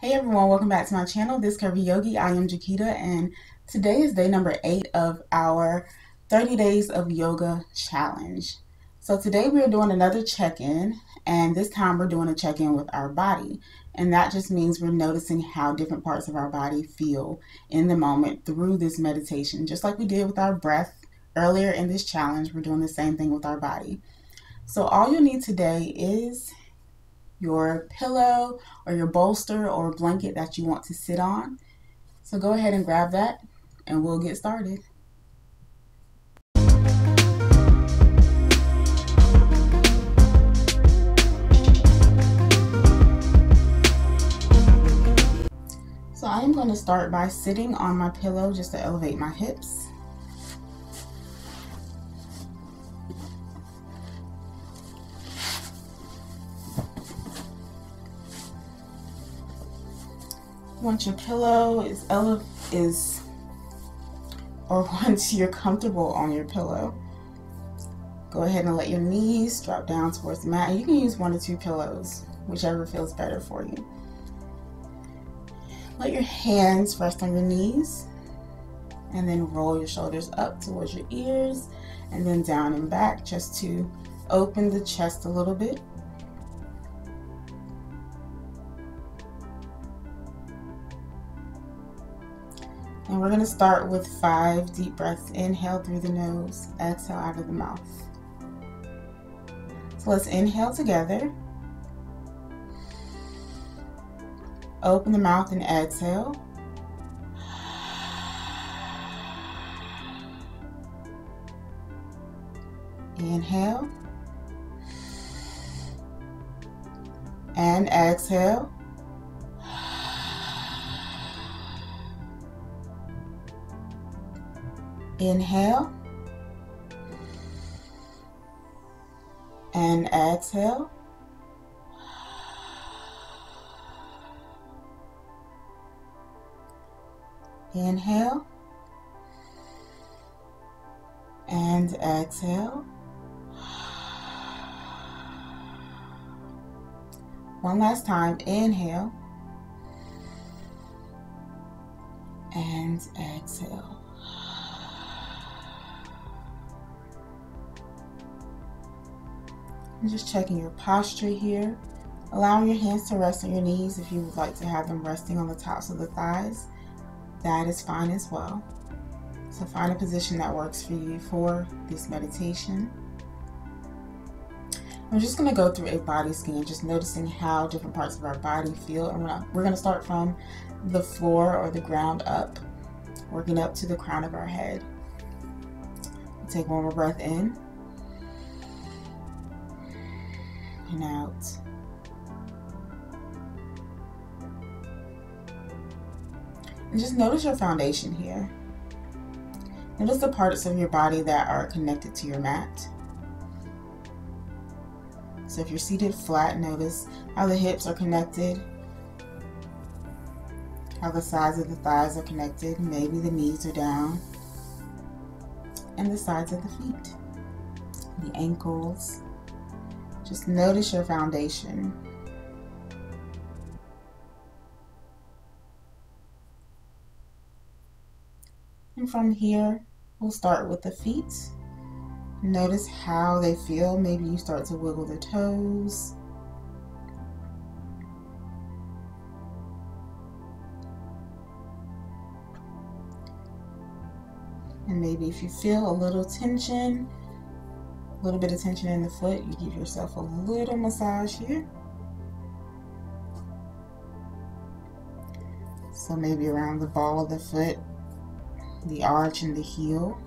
Hey everyone, welcome back to my channel, This Curvi Yogi. I am Jakita, and today is day number 8 of our 30 days of yoga challenge. So today we're doing another check-in, and this time we're doing a check-in with our body. And that just means we're noticing how different parts of our body feel in the moment through this meditation. Just like we did with our breath earlier in this challenge, we're doing the same thing with our body. So all you'll need today is your pillow or your bolster or blanket that you want to sit on. So go ahead and grab that and we'll get started. So I am going to start by sitting on my pillow just to elevate my hips. Once your pillow once you're comfortable on your pillow, go ahead and let your knees drop down towards the mat. And you can use 1 or 2 pillows, whichever feels better for you. Let your hands rest on your knees and then roll your shoulders up towards your ears and then down and back just to open the chest a little bit. And we're going to start with 5 deep breaths. Inhale through the nose, exhale out of the mouth. So let's inhale together. Open the mouth and exhale. Inhale. And exhale. Inhale and exhale. Inhale and exhale. One last time. Inhale and exhale. And just checking your posture here, allowing your hands to rest on your knees. If you would like to have them resting on the tops of the thighs, that is fine as well. So find a position that works for you for this meditation. I'm just going to go through a body scan, just noticing how different parts of our body feel. And we're going to start from the floor or the ground up, working up to the crown of our head. Take one more breath in. And out. And just notice your foundation here. Notice the parts of your body that are connected to your mat. So if you're seated flat, notice how the hips are connected, how the sides of the thighs are connected, maybe the knees are down, and the sides of the feet, the ankles. Just notice your foundation. And from here, we'll start with the feet. Notice how they feel. Maybe you start to wiggle the toes. And maybe if you feel a little tension, a little bit of tension in the foot, you give yourself a little massage here. So maybe around the ball of the foot, the arch and the heel.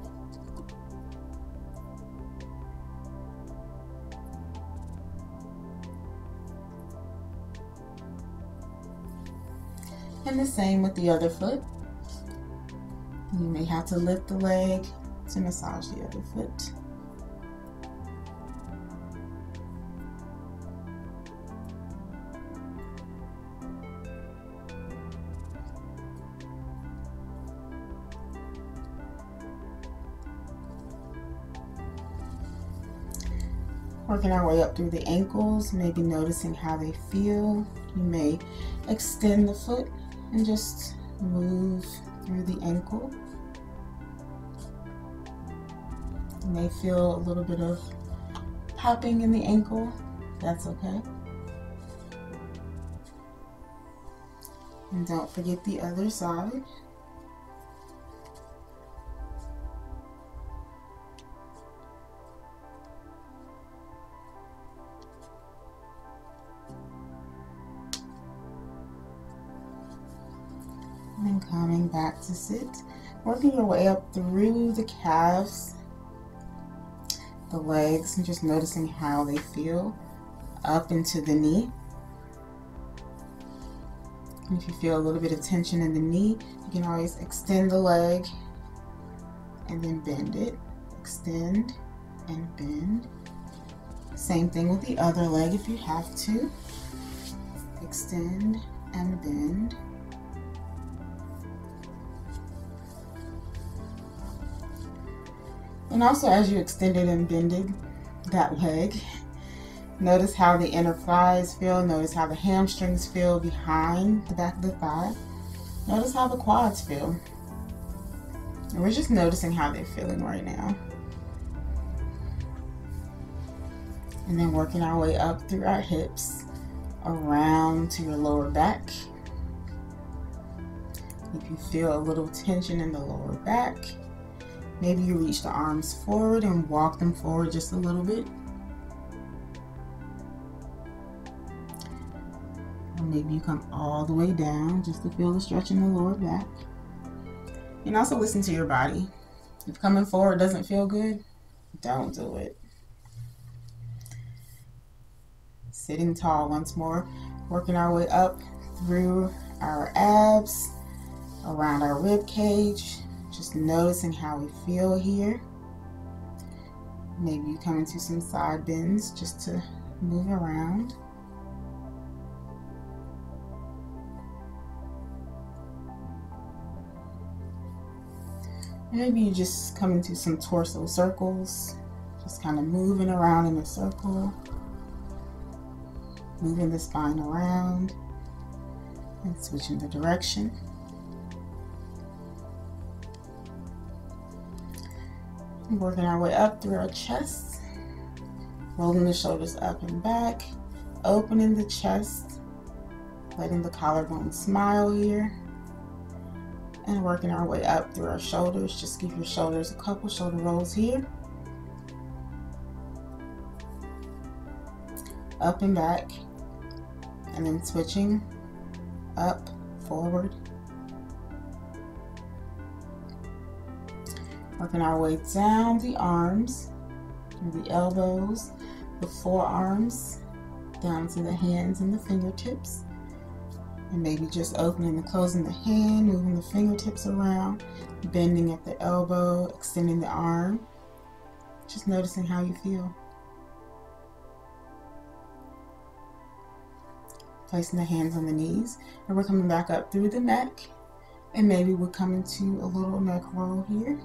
And the same with the other foot. You may have to lift the leg to massage the other foot. Working our way up through the ankles, maybe noticing how they feel. You may extend the foot and just move through the ankle. You may feel a little bit of popping in the ankle. That's okay. And don't forget the other side. And then coming back to sit, working your way up through the calves, the legs, and just noticing how they feel up into the knee. And if you feel a little bit of tension in the knee, you can always extend the leg and then bend it. Extend and bend. Same thing with the other leg if you have to. Extend and bend. And also, as you extended and bended that leg, notice how the inner thighs feel. Notice how the hamstrings feel behind the back of the thigh. Notice how the quads feel. And we're just noticing how they're feeling right now. And then working our way up through our hips, around to your lower back. If you feel a little tension in the lower back, maybe you reach the arms forward and walk them forward just a little bit. Or maybe you come all the way down just to feel the stretch in the lower back. And also listen to your body. If coming forward doesn't feel good, don't do it. Sitting tall once more, working our way up through our abs, around our rib cage. Just noticing how we feel here. Maybe you come into some side bends just to move around. Maybe you just come into some torso circles, just kind of moving around in a circle, moving the spine around and switching the direction. Working our way up through our chest, rolling the shoulders up and back, opening the chest, letting the collarbone smile here, and working our way up through our shoulders. Just give your shoulders a couple shoulder rolls here, up and back, and then switching up, forward. Working our way down the arms, through the elbows, the forearms, down to the hands and the fingertips. And maybe just opening and closing the hand, moving the fingertips around, bending at the elbow, extending the arm. Just noticing how you feel. Placing the hands on the knees. And we're coming back up through the neck. And maybe we're coming to a little neck roll here.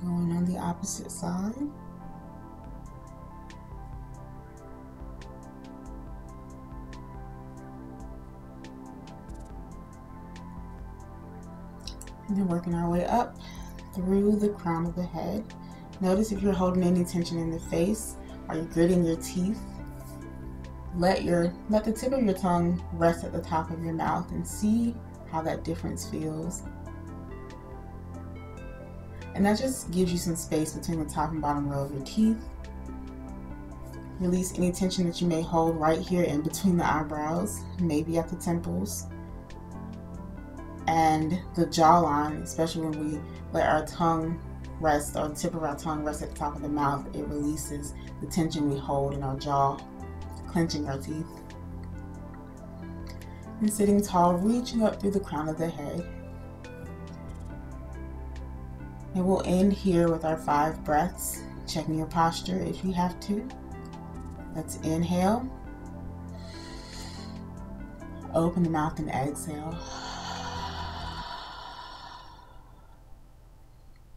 Going on the opposite side. And then working our way up through the crown of the head. Notice if you're holding any tension in the face. Are you gritting your teeth? Let the tip of your tongue rest at the top of your mouth and see how that difference feels. And that just gives you some space between the top and bottom row of your teeth. Release any tension that you may hold right here in between the eyebrows, maybe at the temples. And the jawline, especially when we let our tongue rest, or the tip of our tongue rest at the top of the mouth, it releases the tension we hold in our jaw, clenching our teeth. And sitting tall, reaching up through the crown of the head. And we'll end here with our 5 breaths, checking your posture if you have to. Let's inhale. Open the mouth and exhale.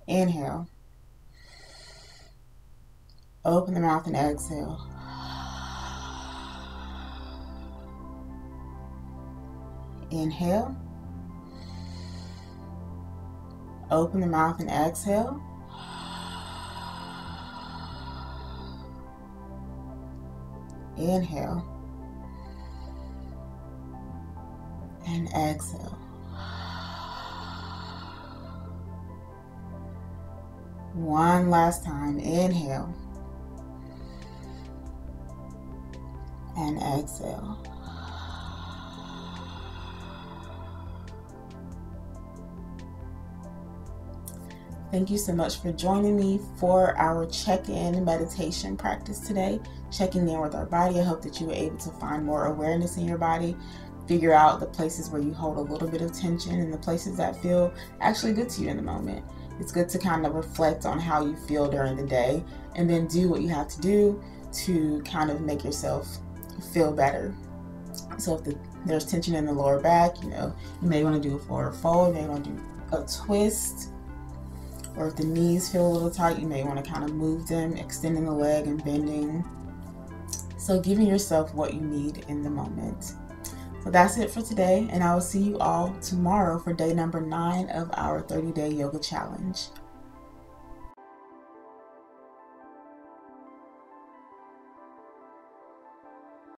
Inhale. Open the mouth and exhale. Inhale. Open the mouth and exhale. Inhale. And exhale. One last time. Inhale. And exhale. Thank you so much for joining me for our check-in meditation practice today. Checking in with our body. I hope that you were able to find more awareness in your body. Figure out the places where you hold a little bit of tension and the places that feel actually good to you in the moment. It's good to kind of reflect on how you feel during the day and then do what you have to do to kind of make yourself feel better. So if there's tension in the lower back, you may want to do a forward fold, you may want to do a twist. Or if the knees feel a little tight, you may want to kind of move them, extending the leg and bending. So giving yourself what you need in the moment. So that's it for today, and I will see you all tomorrow for day number 9 of our 30-day yoga challenge.